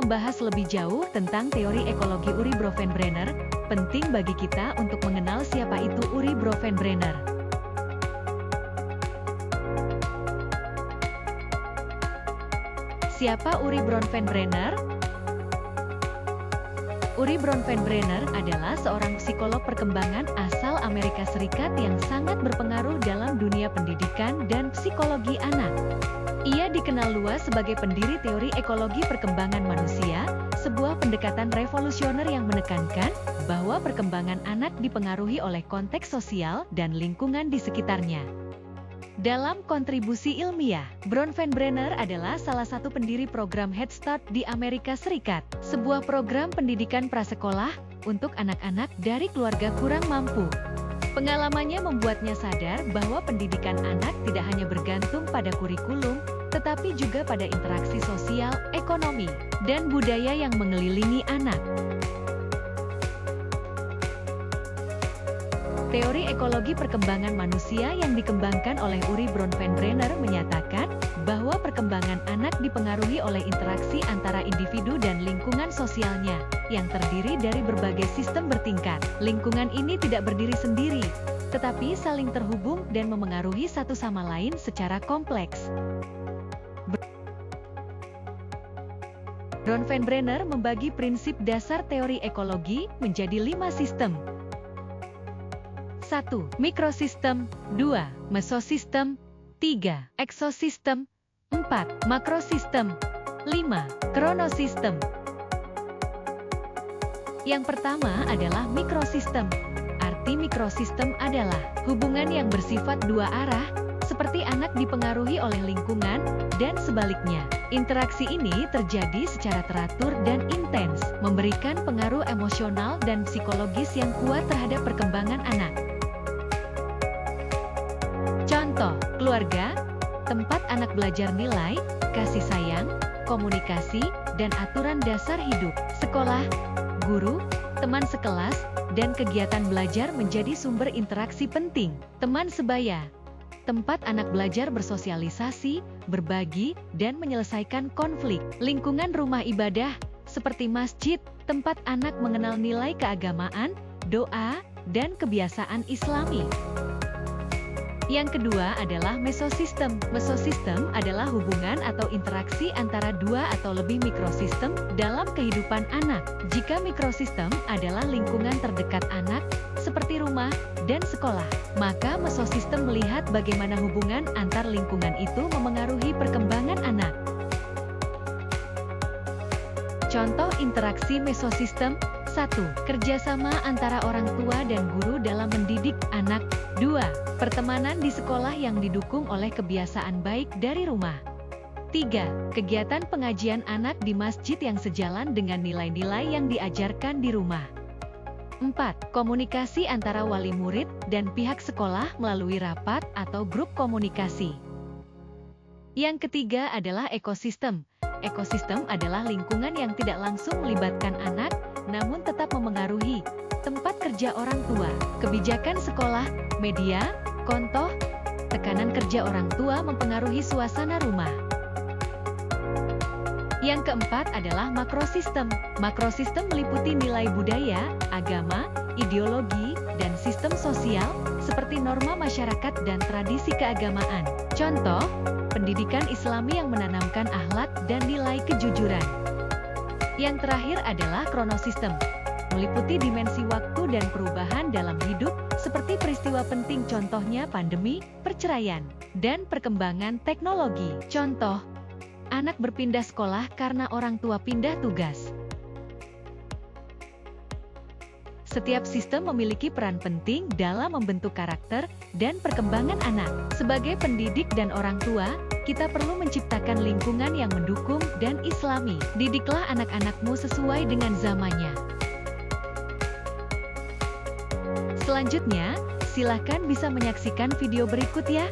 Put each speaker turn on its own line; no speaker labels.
membahas lebih jauh tentang teori ekologi Uri Bronfenbrenner, penting bagi kita untuk mengenal siapa itu Uri Bronfenbrenner. Siapa Uri Bronfenbrenner? Uri Bronfenbrenner adalah seorang psikolog perkembangan asal Amerika Serikat yang sangat berpengaruh dalam dunia pendidikan dan psikologi anak. Ia dikenal luas sebagai pendiri teori ekologi perkembangan manusia, sebuah pendekatan revolusioner yang menekankan bahwa perkembangan anak dipengaruhi oleh konteks sosial dan lingkungan di sekitarnya. Dalam kontribusi ilmiah, Bronfenbrenner adalah salah satu pendiri program Head Start di Amerika Serikat, sebuah program pendidikan prasekolah untuk anak-anak dari keluarga kurang mampu. Pengalamannya membuatnya sadar bahwa pendidikan anak tidak hanya bergantung pada kurikulum, tetapi juga pada interaksi sosial, ekonomi, dan budaya yang mengelilingi anak. Teori ekologi perkembangan manusia yang dikembangkan oleh Uri Bronfenbrenner menyatakan bahwa perkembangan anak dipengaruhi oleh interaksi antara individu dan lingkungan sosialnya, yang terdiri dari berbagai sistem bertingkat. Lingkungan ini tidak berdiri sendiri, tetapi saling terhubung dan memengaruhi satu sama lain secara kompleks. Bronfenbrenner membagi prinsip dasar teori ekologi menjadi 5 sistem. 1. Mikrosistem, 2. Mesosistem, 3. Eksosistem, 4. Makrosistem, 5. Kronosistem. Yang pertama adalah mikrosistem. Arti mikrosistem adalah hubungan yang bersifat dua arah, seperti anak dipengaruhi oleh lingkungan, dan sebaliknya. Interaksi ini terjadi secara teratur dan intens, memberikan pengaruh emosional dan psikologis yang kuat terhadap perkembangan anak. Contoh, keluarga, tempat anak belajar nilai, kasih sayang, komunikasi, dan aturan dasar hidup. Sekolah, guru, teman sekelas, dan kegiatan belajar menjadi sumber interaksi penting. Teman sebaya, tempat anak belajar bersosialisasi, berbagi, dan menyelesaikan konflik. Lingkungan rumah ibadah, seperti masjid, tempat anak mengenal nilai keagamaan, doa, dan kebiasaan Islami. Yang kedua adalah mesosistem. Mesosistem adalah hubungan atau interaksi antara dua atau lebih mikrosistem dalam kehidupan anak. Jika mikrosistem adalah lingkungan terdekat anak, seperti rumah dan sekolah, maka mesosistem melihat bagaimana hubungan antar lingkungan itu memengaruhi perkembangan anak. Contoh interaksi mesosistem: 1. Kerjasama antara orang tua dan guru dalam mendidik anak. 2. Pertemanan di sekolah yang didukung oleh kebiasaan baik dari rumah. 3. Kegiatan pengajian anak di masjid yang sejalan dengan nilai-nilai yang diajarkan di rumah. 4. Komunikasi antara wali murid dan pihak sekolah melalui rapat atau grup komunikasi. Yang ketiga adalah ekosistem. Ekosistem adalah lingkungan yang tidak langsung melibatkan anak, namun tetap memengaruhi tempat kerja orang tua, kebijakan sekolah, media, contoh, tekanan kerja orang tua mempengaruhi suasana rumah. Yang keempat adalah makrosistem. Makrosistem meliputi nilai budaya, agama, ideologi, dan sistem sosial, seperti norma masyarakat dan tradisi keagamaan. Contoh, pendidikan Islami yang menanamkan akhlak dan nilai kejujuran. Yang terakhir adalah kronosistem, meliputi dimensi waktu dan perubahan dalam hidup, seperti peristiwa penting contohnya pandemi, perceraian, dan perkembangan teknologi. Contoh, anak berpindah sekolah karena orang tua pindah tugas. Setiap sistem memiliki peran penting dalam membentuk karakter dan perkembangan anak. Sebagai pendidik dan orang tua, kita perlu menciptakan lingkungan yang mendukung dan islami. Didiklah anak-anakmu sesuai dengan zamannya. Selanjutnya, silakan bisa menyaksikan video berikut ya.